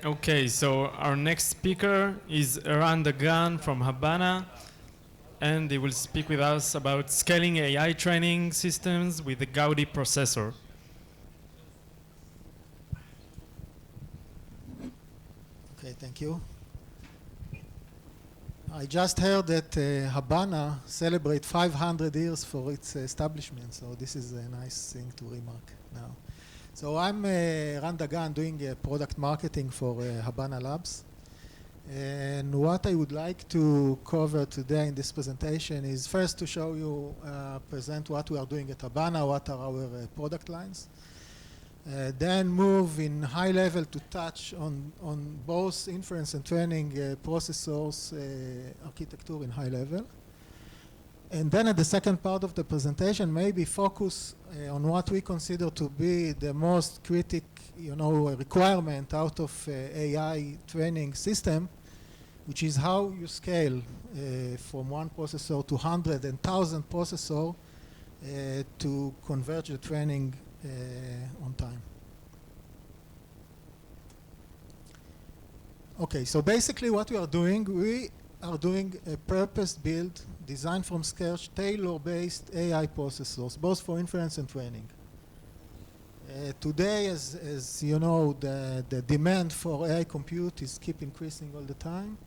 Okay, so our next speaker is Eran Dagan from Habana, and he will speak with us about scaling AI training systems with the Gaudi processor. Okay, thank you. I just heard that Habana celebrate 500 years for its establishment, so this is a nice thing to remark now. So I'm Eran Dagan, doing product marketing for Habana Labs. And what I would like to cover today in this presentation is first to show you, present what we are doing at Habana, what are our product lines. Then move in high level to touch on both inference and training processors architecture in high level. And then at the second part of the presentation, maybe focus on what we consider to be the most critical, requirement out of AI training system, which is how you scale from one processor to 100 and 1,000 processor to converge the training on time. Okay, so basically what we are doing a purpose-built, designed from scratch, tailor-based AI processors, both for inference and training. Today, as you know, the demand for AI compute is keep increasing all the time.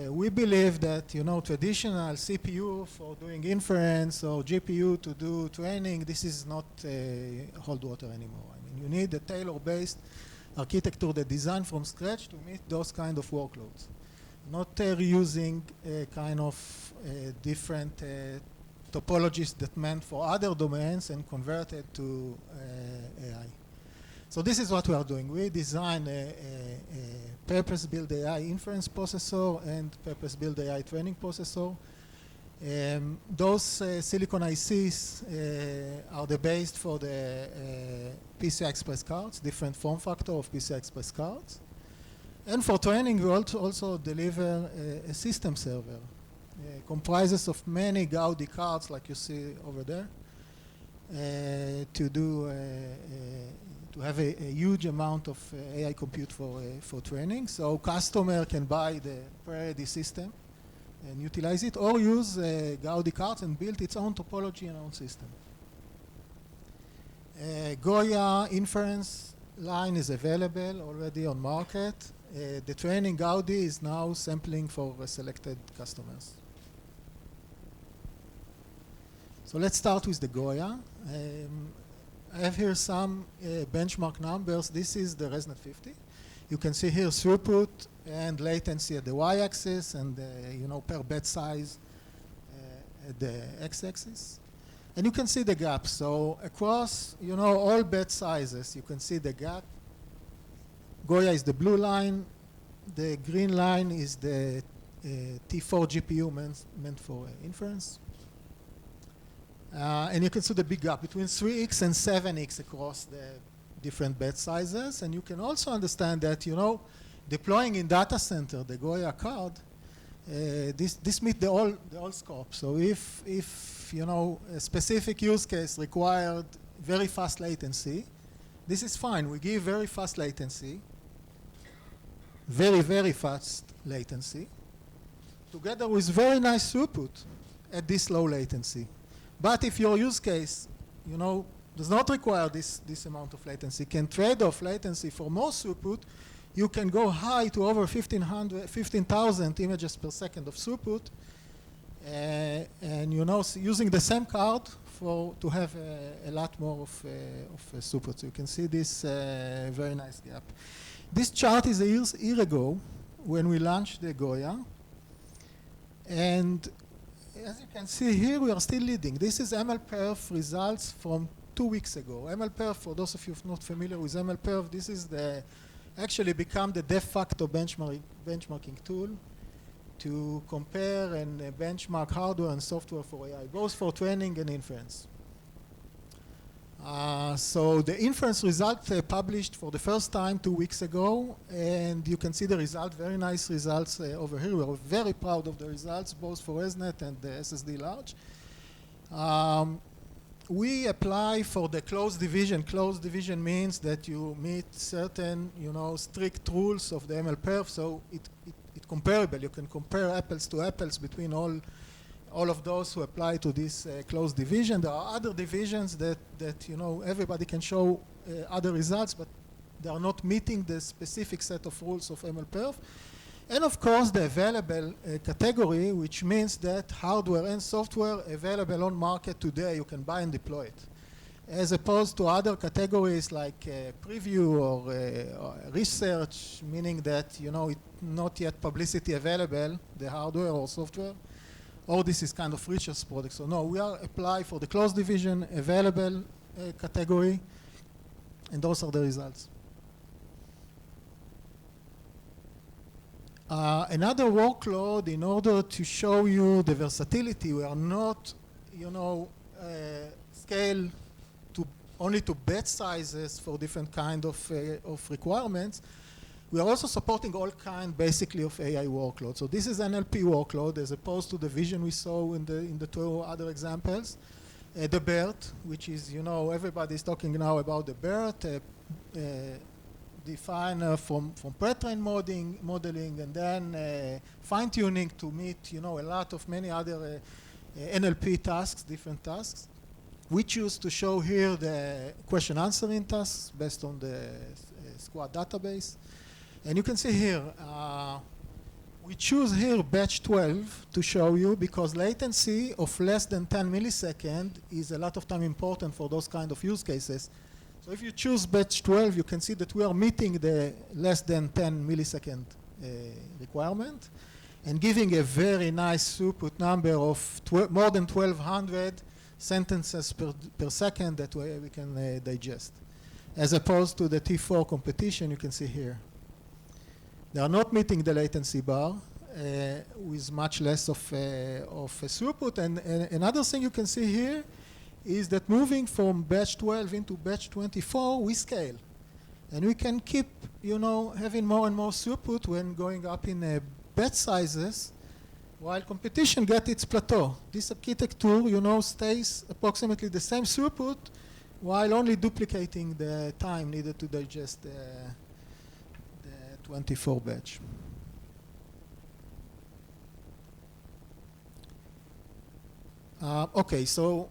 We believe that traditional CPU for doing inference or GPU to do training, this is not hold water anymore. I mean, you need a tailor-based architecture that designed from scratch to meet those kind of workloads, not reusing kind of different topologies that meant for other domains and converted to AI. So this is what we are doing. We design a purpose-built AI inference processor and purpose-built AI training processor. Those silicon ICs are the base for the PCI Express cards, different form factor of PCI Express cards. And for training, we also deliver a system server. Comprises of many Gaudi cards, like you see over there, to have a huge amount of AI compute for training. So customer can buy the pre-ready system and utilize it, or use Gaudi cards and build its own topology and own system. Goya inference line is available already on market. The training Gaudi is now sampling for selected customers. So let's start with the Goya. I have here some benchmark numbers. This is the ResNet 50. You can see here throughput and latency at the y-axis, and per bed size at the x-axis. And you can see the gap. So across all bed sizes, you can see the gap. Goya is the blue line. The green line is the T4 GPU meant for inference. And you can see the big gap between 3x and 7x across the different bed sizes. And you can also understand that, deploying in data center the Goya card, this meets the all scope. So if a specific use case required very fast latency, this is fine. We give very fast latency, very, very fast latency, together with very nice throughput at this low latency. But if your use case, does not require this amount of latency, can trade off latency for more throughput, you can go high to over 15,000 images per second of throughput, and using the same card to have a lot more of throughput. So you can see this very nice gap. This chart is a year ago when we launched the Goya, and as you can see here, we are still leading. This is MLPerf results from 2 weeks ago. MLPerf, for those of you not familiar with MLPerf, this is actually become the de facto benchmarking tool to compare and benchmark hardware and software for AI, both for training and inference. So the inference result published for the first time 2 weeks ago, and you can see the result, very nice results over here. We are very proud of the results, both for ResNet and the SSD large. we apply for the closed division. Closed division means that you meet certain, strict rules of the ML perf, so it's comparable. You can compare apples to apples between all of those who apply to this closed division. There are other divisions that everybody can show other results, but they are not meeting the specific set of rules of MLPerf. And of course, the available category, which means that hardware and software available on market today, you can buy and deploy it. As opposed to other categories like preview or research, meaning that it's not yet publicity available, the hardware or software, or this is kind of research product. So no, we are apply for the closed division available category, and those are the results. Another workload, in order to show you the versatility, we are not, scale to only to batch sizes for different kind of requirements. We are also supporting all kind, basically, of AI workloads. So this is NLP workload, as opposed to the vision we saw in the two other examples. The BERT, which is, everybody is talking now about the BERT, define from pre-trained modeling, and then fine-tuning to meet, a lot of many other NLP tasks, different tasks. We choose to show here the question answering tasks based on the SQuAD database. And you can see here, we choose here batch 12 to show you, because latency of less than 10 milliseconds is a lot of time important for those kind of use cases. So if you choose batch 12, you can see that we are meeting the less than 10 millisecond requirement, and giving a very nice throughput number of more than 1,200 sentences per second that we can digest, as opposed to the T4 competition you can see here. They are not meeting the latency bar with much less of a throughput. And another thing you can see here is that moving from batch 12 into batch 24, we scale. And we can keep, having more and more throughput when going up in batch sizes, while competition gets its plateau. This architecture, stays approximately the same throughput, while only duplicating the time needed to digest the 24 batch. Okay, so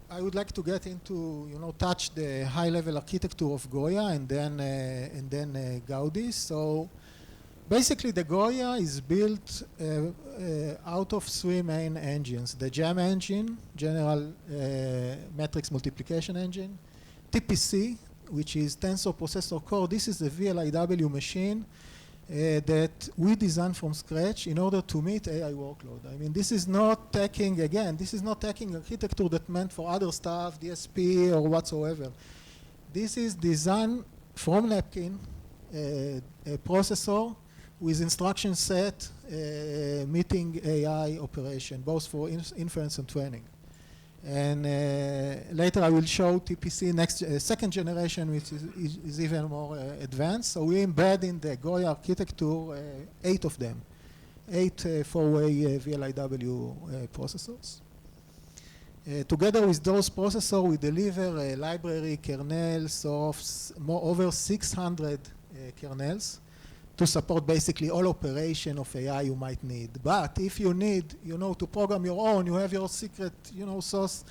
I would like to get into, touch the high-level architecture of Goya and then Gaudi. So basically, the Goya is built out of three main engines: the GEM engine, General Matrix Multiplication Engine; TPC, which is Tensor Processor Core. This is the VLIW machine that we designed from scratch in order to meet AI workload. I mean, this is not taking, architecture that meant for other stuff, DSP or whatsoever. This is designed from napkin, a processor with instruction set meeting AI operation, both for inference and training. And later I will show TPC second generation, which is even more advanced. So we embed in the Goya architecture 8 of them, 8 four-way VLIW processors. Together with those processors, we deliver a library kernels of over 600 kernels to support basically all operation of AI you might need. But if you need, to program your own, you have your secret, sauce,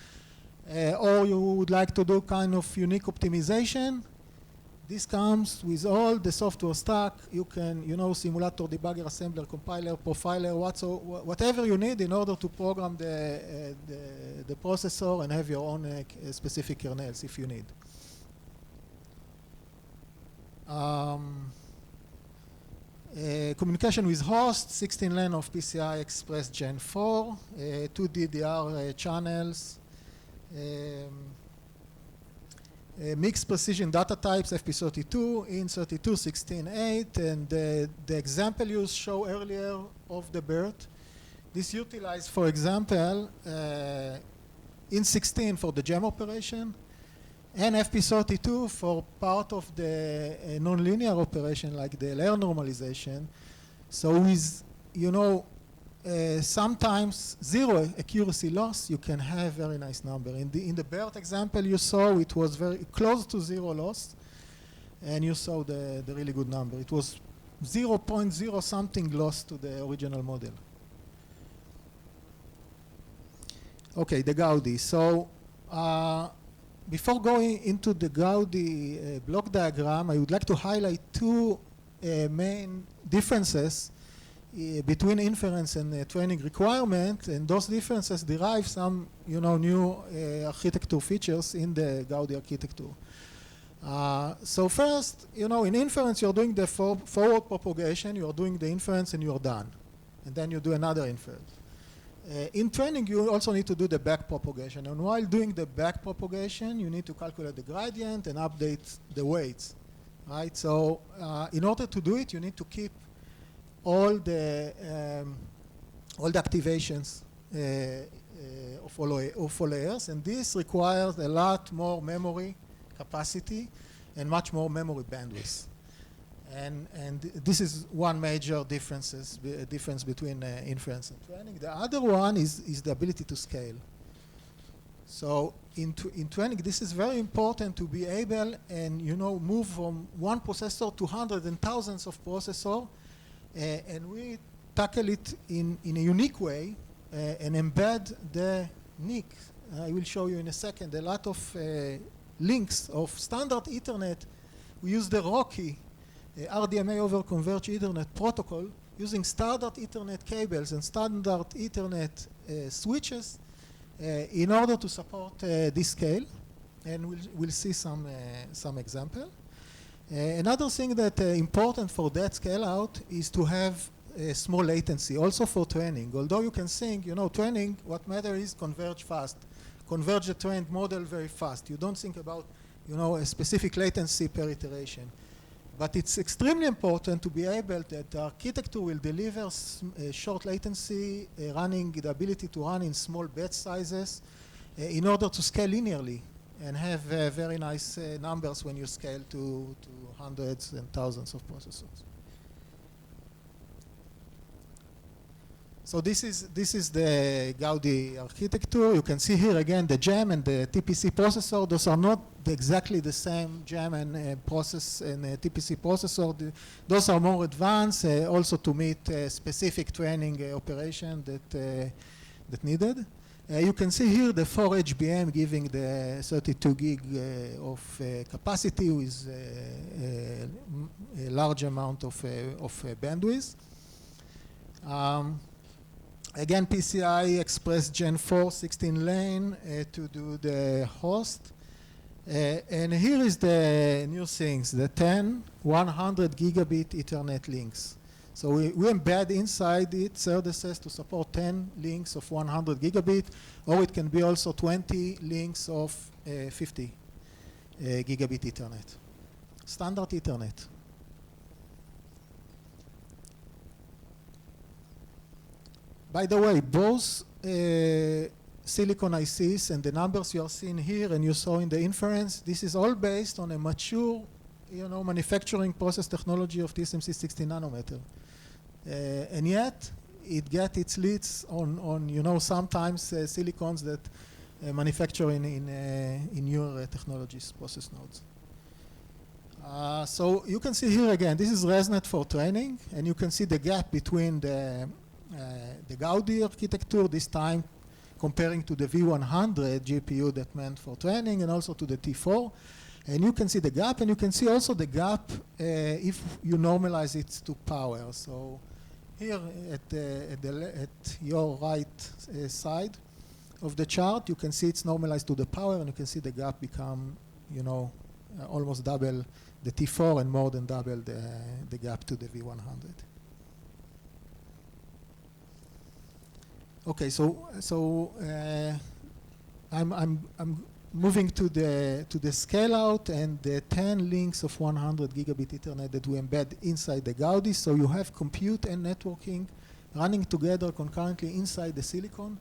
or you would like to do kind of unique optimization, this comes with all the software stack. You can, simulator, debugger, assembler, compiler, profiler, whatever you need in order to program the processor and have your own specific kernels if you need. Communication with host, 16 LAN of PCI Express Gen 4, 2 DDR channels, mixed precision data types, FP32, IN32, 16.8, and the example you showed earlier of the BERT. This utilized, for example, IN16 for the gem operation, and FP32 for part of the nonlinear operation like the layer normalization. So with, sometimes zero accuracy loss, you can have very nice number. In the BERT example you saw, it was very close to zero loss, and you saw the really good number. It was 0.0 something loss to the original model. Okay, the Gaudi. So before going into the Gaudi block diagram, I would like to highlight two main differences between inference and training requirement, and those differences derive some, new architecture features in the Gaudi architecture. So first, in inference, you're doing the forward propagation, you're doing the inference, and you're done. And then you do another inference. In training, you also need to do the back propagation. And while doing the back propagation, you need to calculate the gradient and update the weights, right? So in order to do it, you need to keep all the activations of all layers, and this requires a lot more memory capacity and much more memory bandwidth. And this is one major difference between inference and training. The other one is the ability to scale. So in training, this is very important to be able and move from one processor to hundreds and thousands of processors, and we tackle it in a unique way and embed the NIC. I will show you in a second a lot of links of standard Ethernet. We use the RoCE, RDMA over Converged Ethernet protocol, using standard Ethernet cables and standard Ethernet switches in order to support this scale, and we'll see some example. Another thing that important for that scale out is to have small latency, also for training. Although you can think, training, what matters is converge fast, converge the trained model very fast. You don't think about, a specific latency per iteration. But it's extremely important to be able that the architecture will deliver short latency, running the ability to run in small batch sizes in order to scale linearly and have very nice numbers when you scale to hundreds and thousands of processors. So this is the Gaudi architecture. You can see here again the GEM and the TPC processor. Those are not exactly the same GEM and process and TPC processor. Those are more advanced, also to meet specific training operation that needed. You can see here the 4 HBM giving the 32 gig of capacity with a large amount of bandwidth. Again, PCI Express Gen 4 16 lane to do the host. And here is the new things, the 10 100 gigabit Ethernet links. So we embed inside it services to support 10 links of 100 gigabit, or it can be also 20 links of 50 gigabit Ethernet. Standard Ethernet. By the way, both silicon ICs and the numbers you are seeing here and you saw in the inference, this is all based on a mature, manufacturing process technology of TSMC 16 nanometer. And yet, it gets its leads on sometimes silicons that manufacture in newer technologies, process nodes. So you can see here again, this is ResNet for training, and you can see the gap between the Gaudi architecture, this time comparing to the V100 GPU that meant for training, and also to the T4. And you can see the gap, and you can see also the gap if you normalize it to power. So here at your right side of the chart, you can see it's normalized to the power, and you can see the gap become, almost double the T4 and more than double the gap to the V100. Okay, so I'm moving to the scale out and the 10 links of 100 gigabit Ethernet that we embed inside the Gaudi. So you have compute and networking running together concurrently inside the silicon.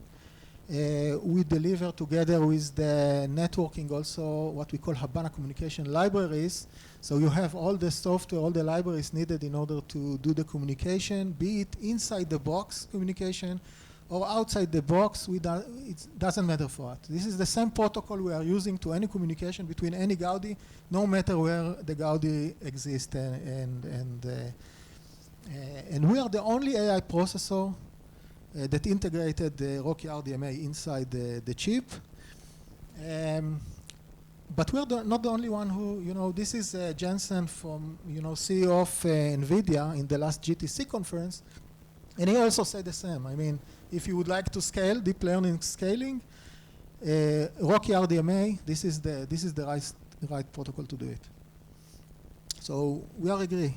We deliver together with the networking also what we call Habana communication libraries. So you have all the software, all the libraries needed in order to do the communication, be it inside the box communication or outside the box. It doesn't matter for us. This is the same protocol we are using to any communication between any Gaudi, no matter where the Gaudi exists. And we are the only AI processor that integrated the Rocky RDMA inside the chip. But we're not the only one who, this is Jensen from, CEO of NVIDIA in the last GTC conference. And he also said the same. I mean, if you would like to scale, deep learning scaling, Rocky RDMA, this is the right protocol to do it. So we are agree.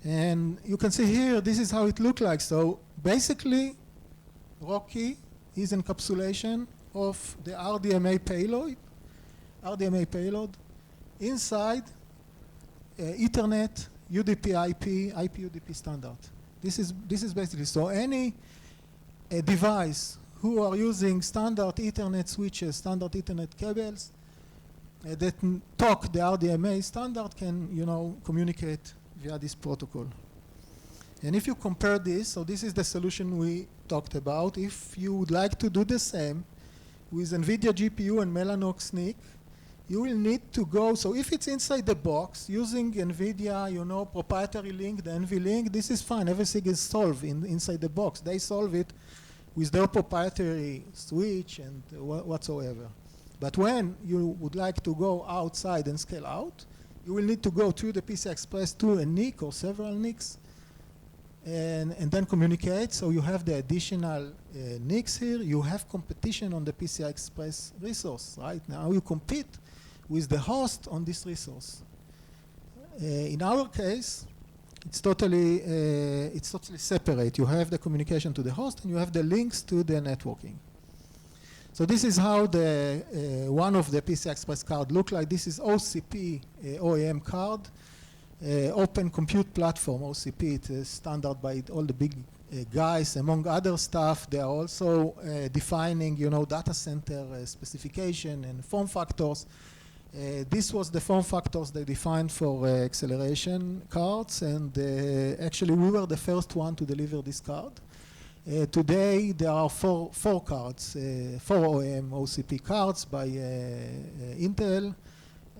And you can see here, this is how it looks like. So basically, Rocky is encapsulation of the RDMA payload. Inside Ethernet, UDP IP UDP standard. This is basically, so any device who are using standard Ethernet switches, standard Ethernet cables that talk the RDMA standard can, communicate via this protocol. And if you compare this, so this is the solution we talked about. If you would like to do the same with NVIDIA GPU and Mellanox NIC, you will need to go, so if it's inside the box, using NVIDIA, proprietary link, the NVLink, this is fine. Everything is solved inside the box. They solve it with their proprietary switch and whatsoever. But when you would like to go outside and scale out, you will need to go through the PCI Express to a NIC or several NICs and then communicate. So you have the additional NICs here. You have competition on the PCI Express resource, right? Now you compete with the host on this resource. In our case, it's totally separate. You have the communication to the host and you have the links to the networking. So this is how the one of the PCI Express card look like. This is OCP OEM card, Open Compute Platform, OCP. It is standard by all the big guys. Among other stuff, they are also defining, data center specification and form factors. This was the form factors they defined for acceleration cards, and actually we were the first one to deliver this card. Today, there are four cards, 4 OEM OCP cards by Intel.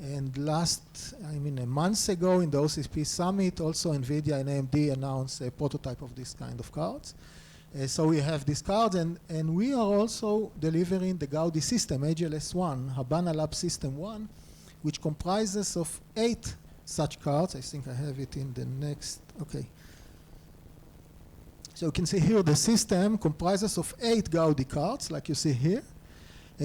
And a month ago in the OCP Summit, also NVIDIA and AMD announced a prototype of this kind of cards. So we have these cards, and we are also delivering the Gaudi system, AGLS1, Habana Lab System 1, which comprises of 8 such cards. I think I have it in the next, okay. So you can see here the system comprises of 8 Gaudi cards, like you see here.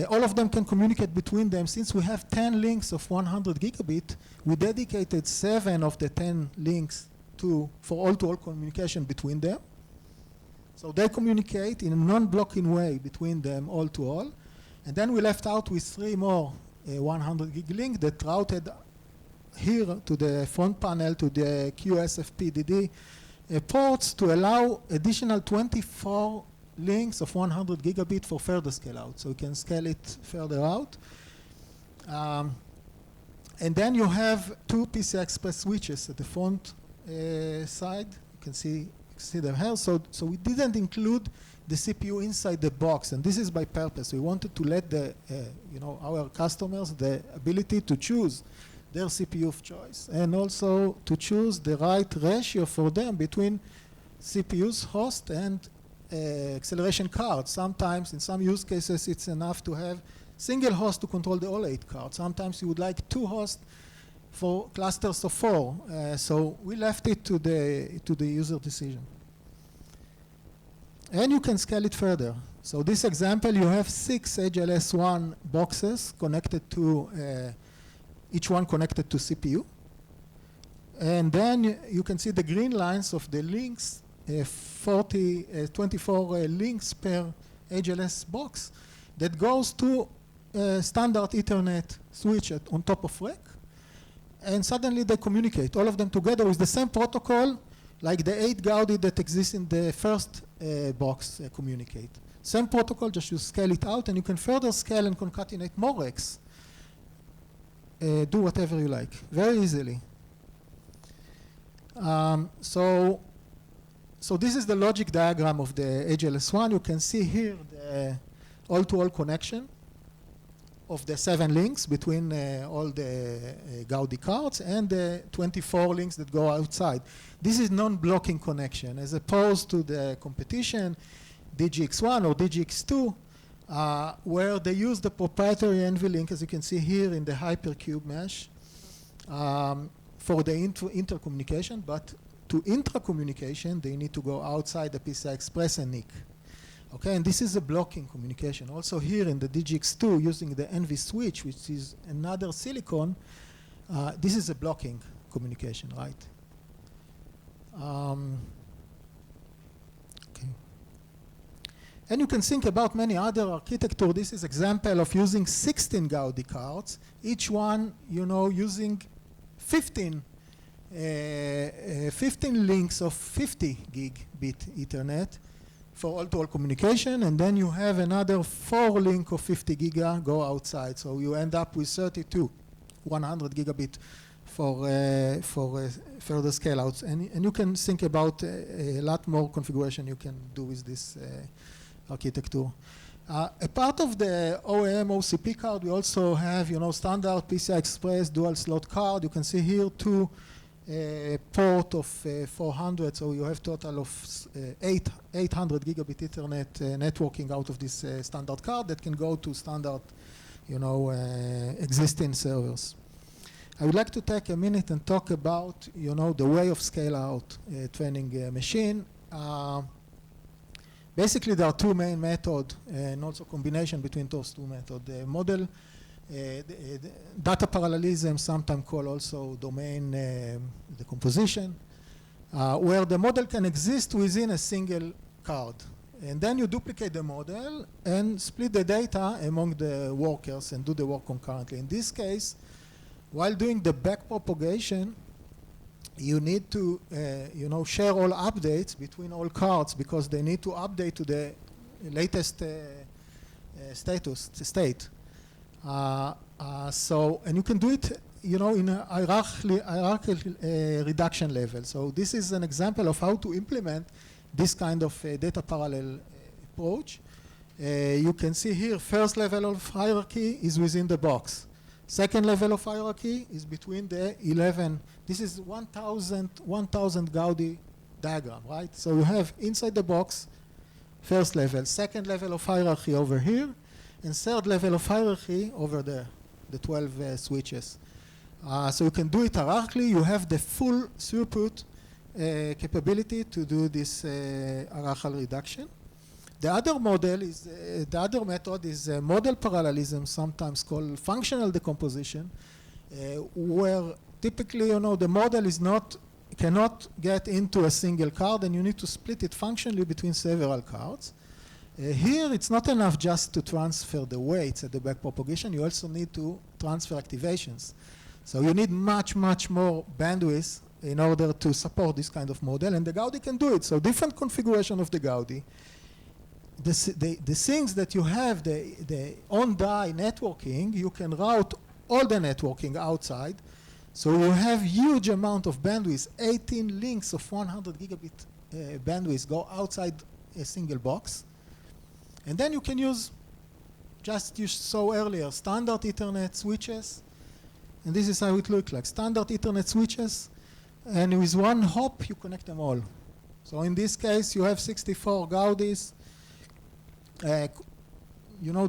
All of them can communicate between them. Since we have 10 links of 100 gigabit, we dedicated 7 of the 10 links for all-to-all communication between them. So they communicate in a non-blocking way between them all-to-all. And then we left out with 3 more 100 gig links that routed here to the front panel to the QSFP-DD ports to allow additional 24 links of 100 gigabit for further scale out. So you can scale it further out. And then you have 2 PCI Express switches at the front side. You can see them here. So we didn't include the CPU inside the box, and this is by purpose. We wanted to let our customers the ability to choose their CPU of choice, and also to choose the right ratio for them between CPUs, host, and acceleration cards. Sometimes, in some use cases, it's enough to have single host to control the all 8 cards. Sometimes you would like 2 hosts for clusters of 4. So we left it to the user decision. And you can scale it further. So this example, you have 6 AGLS1 boxes connected to, each one connected to CPU. And then you can see the green lines of the links, 24 links per AGLS box that goes to standard Ethernet switch on top of rack. And suddenly they communicate, all of them together with the same protocol, like the 8 Gaudi that exists in the first box communicate. Same protocol, just you scale it out, and you can further scale and concatenate more racks. Do whatever you like, very easily. So this is the logic diagram of the HLS1. You can see here the all-to-all connection of the 7 links between all the Gaudi cards and the 24 links that go outside. This is non-blocking connection, as opposed to the competition, DGX1 or DGX2, where they use the proprietary NVLink, as you can see here in the hypercube mesh, for the intercommunication, but to intracommunication, they need to go outside the PCI Express and NIC. Okay, and this is a blocking communication. Also here in the DGX2, using the NV switch, which is another silicon, this is a blocking communication, right? Okay. And you can think about many other architecture. This is example of using 16 Gaudi cards, each one, using 15 links of 50 gigabit Ethernet for all-to-all communication, and then you have another 4 link of 50 giga go outside. So you end up with 32, 100 gigabit for further scale outs. And you can think about a lot more configuration you can do with this architecture. A part of the OEM OCP card, we also have, standard PCI Express dual slot card. You can see here 2 port of 400, so you have total of 800 gigabit Ethernet networking out of this standard card that can go to standard, existing servers. I would like to take a minute and talk about, the way of scale out training machine. Basically, there are 2 main methods, and also combination between those 2 methods. The model, data parallelism, sometimes called also domain decomposition, where the model can exist within a single card. And then you duplicate the model and split the data among the workers and do the work concurrently. In this case, while doing the backpropagation, you need to share all updates between all cards, because they need to update to the latest state. And you can do it, in a hierarchical reduction level. So this is an example of how to implement this kind of data parallel approach. You can see here, first level of hierarchy is within the box. Second level of hierarchy is between the 11. This is 1,000 Gaudi diagram, right? So you have inside the box, first level, second level of hierarchy over here, and third level of hierarchy over there, the 12 switches. So you can do it hierarchically. You have the full throughput capability to do this hierarchical reduction. The other model is, the other method is model parallelism, sometimes called functional decomposition, where typically, the model cannot get into a single card, and you need to split it functionally between several cards. Here, it's not enough just to transfer the weights at the backpropagation. You also need to transfer activations. So you need much, much more bandwidth in order to support this kind of model, and the Gaudi can do it. So different configuration of the Gaudi. The things that you have, the on-die networking, you can route all the networking outside. So you have huge amount of bandwidth, 18 links of 100 gigabit bandwidth go outside a single box. And then you can use, just you saw earlier, standard Ethernet switches. And this is how it looks like. Standard Ethernet switches, and with one hop, you connect them all. So in this case, you have 64 Gaudis,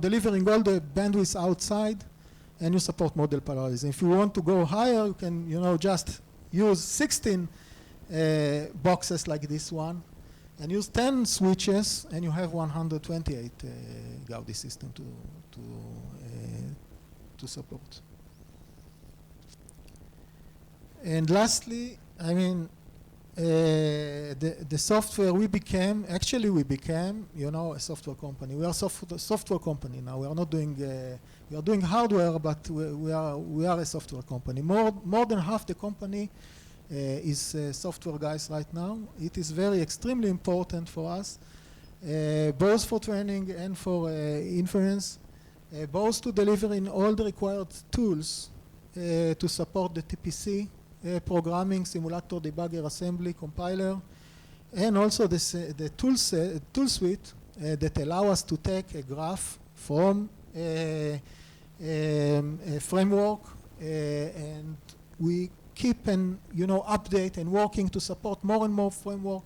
delivering all the bandwidth outside, and you support model parallelism. If you want to go higher, you can, just use 16 boxes like this one, and use 10 switches, and you have 128 Gaudi system to support. And lastly, the software we became a software company. We are a software company now. We are not doing, we are doing hardware, but we are a software company. More than half the company is software guys right now. It is very extremely important for us both for training and for inference, both to deliver in all the required tools to support the TPC, programming, simulator, debugger, assembly, compiler, and also the tool suite that allow us to take a graph from a framework, and we keep and update and working to support more and more framework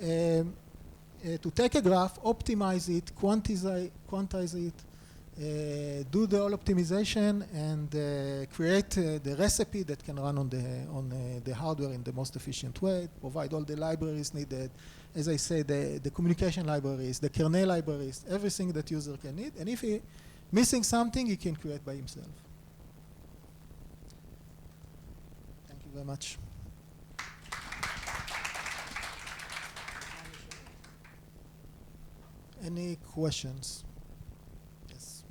to take a graph, optimize it, quantize it, do the all optimization, and create the recipe that can run on the hardware in the most efficient way, provide all the libraries needed, as I say, the communication libraries, the kernel libraries, everything that user can need, and if he missing something, he can create by himself. Thank you very much. Any questions? Yes.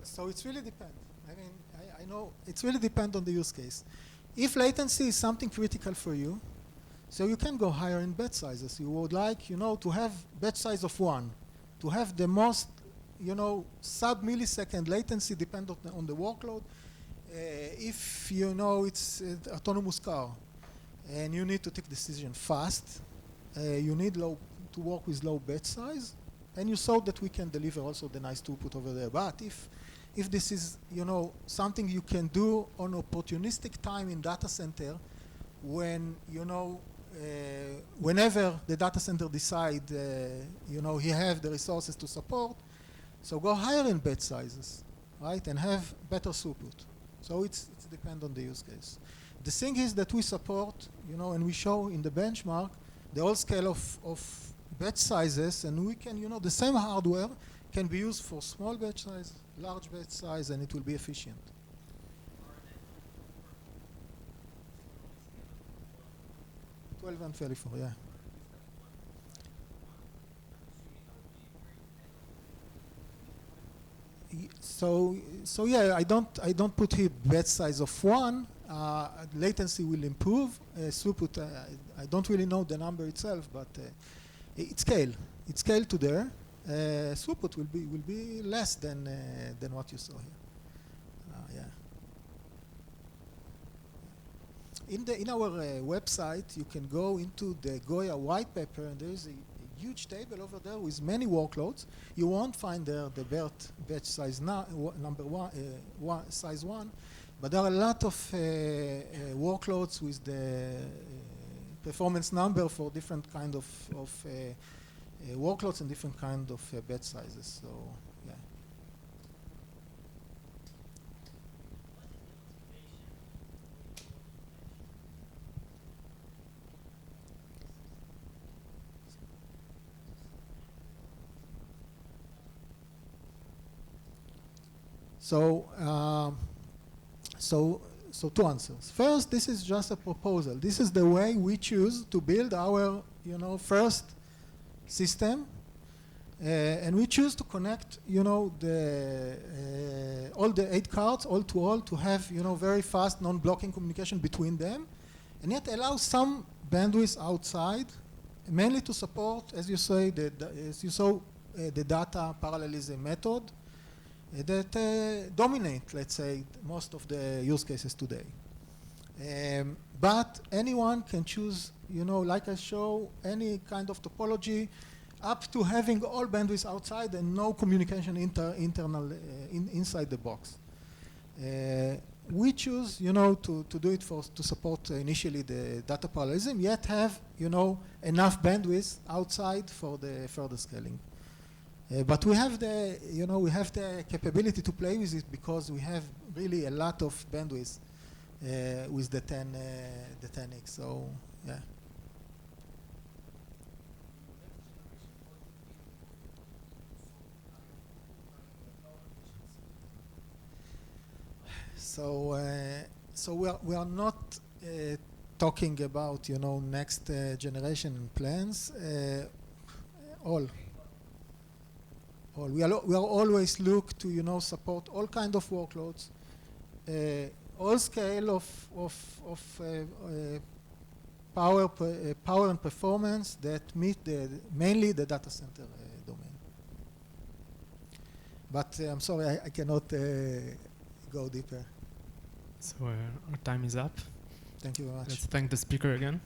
So it's really depends. I mean, I know it's really depend on the use case. If latency is something critical for you, so you can go higher in batch sizes. You would like, to have batch size of 1, to have the most, sub-millisecond latency depend on the workload. If it's autonomous car, and you need to take decision fast, you need to work with low batch size, and you saw that we can deliver also the nice throughput over there. But if this is something you can do on opportunistic time in data center, when whenever the data center decide he have the resources to support, so go higher in batch sizes, right, and have better throughput. So it's depend on the use case. The thing is that we support, and we show in the benchmark the whole scale of batch sizes, and we can, the same hardware can be used for small batch size, large batch size, and it will be efficient. And 24, yeah. So yeah, I don't put here batch size of 1. Latency will improve. Throughput, I don't really know the number itself, but it's scale. It's scale to there. Throughput will be less than what you saw here. Yeah. In our website, you can go into the Goya white paper, and there is a huge table over there with many workloads. You won't find there the batch size number size 1, but there are a lot of workloads with the performance number for different kind of workloads and different kind of batch sizes. So yeah. So two answers. First, this is just a proposal. This is the way we choose to build our, first system, and we choose to connect, all the 8 cards all to have, very fast non-blocking communication between them, and yet allow some bandwidth outside, mainly to support, as you say, the data parallelism method that dominate, let's say, most of the use cases today. But anyone can choose, like I show, any kind of topology, up to having all bandwidth outside and no communication internal inside the box. We choose, to do it to support initially the data parallelism, yet have, enough bandwidth outside for the further scaling. But we have the capability to play with it because we have really a lot of bandwidth with the 10x. So yeah. So we are not talking about next generation plans. all. We are always look to, you know, support all kind of workloads, all scale of power and performance that meet mainly the data center domain. But I'm sorry, I cannot go deeper. So our time is up. Thank you very much. Let's thank the speaker again.